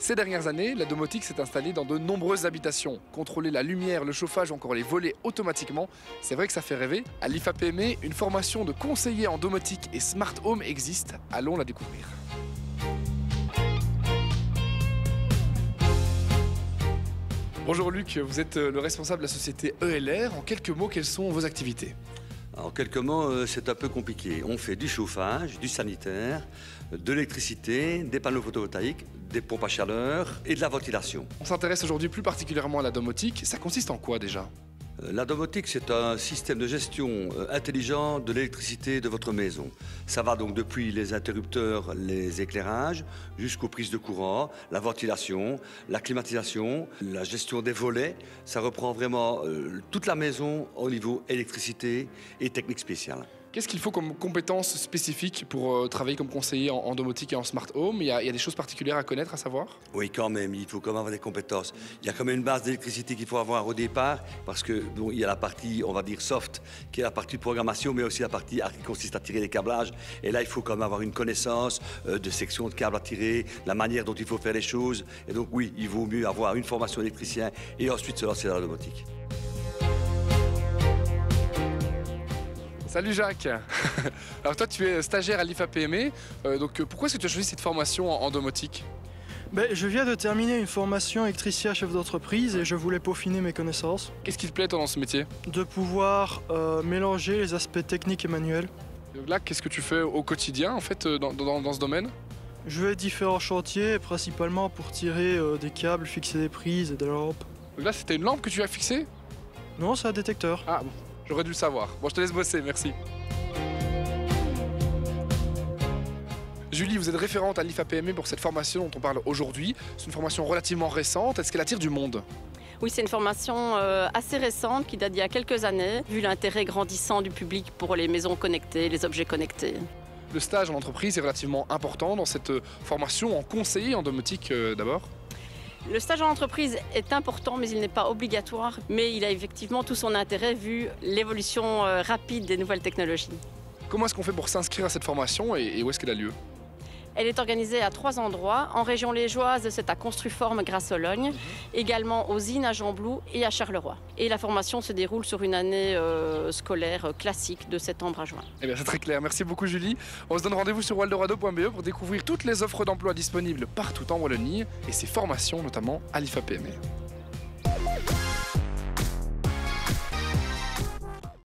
Ces dernières années, la domotique s'est installée dans de nombreuses habitations. Contrôler la lumière, le chauffage ou encore les volets automatiquement, c'est vrai que ça fait rêver. À l'IFAPME, une formation de conseiller en domotique et smart home existe. Allons la découvrir. Bonjour Luc, vous êtes le responsable de la société ELR. En quelques mots, quelles sont vos activités ? En quelques mots, c'est un peu compliqué. On fait du chauffage, du sanitaire, de l'électricité, des panneaux photovoltaïques, des pompes à chaleur et de la ventilation. On s'intéresse aujourd'hui plus particulièrement à la domotique. Ça consiste en quoi déjà ? La domotique, c'est un système de gestion intelligent de l'électricité de votre maison. Ça va donc depuis les interrupteurs, les éclairages, jusqu'aux prises de courant, la ventilation, la climatisation, la gestion des volets. Ça reprend vraiment toute la maison au niveau électricité et technique spéciale. Qu'est-ce qu'il faut comme compétences spécifiques pour travailler comme conseiller en domotique et en smart home ? Il y a des choses particulières à connaître, à savoir ? Oui, quand même, il faut quand même avoir des compétences. Il y a quand même une base d'électricité qu'il faut avoir au départ, parce que bon, il y a la partie, on va dire, soft, qui est la partie de programmation, mais aussi la partie qui consiste à tirer les câblages. Et là, il faut quand même avoir une connaissance de sections de câbles à tirer, la manière dont il faut faire les choses. Et donc oui, il vaut mieux avoir une formation d'électricien et ensuite se lancer dans la domotique. Salut Jacques. Alors toi tu es stagiaire à l'IFAPME, donc pourquoi est-ce que tu as choisi cette formation en domotique ? Je viens de terminer une formation électricien chef d'entreprise et je voulais peaufiner mes connaissances. Qu'est-ce qui te plaît toi dans ce métier ? De pouvoir mélanger les aspects techniques et manuels. Donc là qu'est-ce que tu fais au quotidien en fait dans ce domaine ? Je vais à différents chantiers, principalement pour tirer des câbles, fixer des prises et des lampes. Donc là c'était une lampe que tu as fixée ? Non, c'est un détecteur. Ah bon, j'aurais dû le savoir. Bon je te laisse bosser, merci. Julie, vous êtes référente à l'IFAPME pour cette formation dont on parle aujourd'hui. C'est une formation relativement récente. Est-ce qu'elle attire du monde ? Oui, c'est une formation assez récente qui date d'il y a quelques années, vu l'intérêt grandissant du public pour les maisons connectées, les objets connectés. Le stage en entreprise est relativement important dans cette formation en conseiller en domotique d'abord. Le stage en entreprise est important, mais il n'est pas obligatoire. Mais il a effectivement tout son intérêt vu l'évolution rapide des nouvelles technologies. Comment est-ce qu'on fait pour s'inscrire à cette formation et où est-ce qu'elle a lieu ? Elle est organisée à 3 endroits. En région liégeoise, c'est à Construforme, Grasse-Sologne, également aux Ines à Gembloux et à Charleroi. Et la formation se déroule sur une année scolaire classique de septembre à juin. Eh bien, c'est très clair. Merci beaucoup, Julie. On se donne rendez-vous sur waldorado.be pour découvrir toutes les offres d'emploi disponibles partout en Wallonie et ses formations, notamment à l'IFAPME.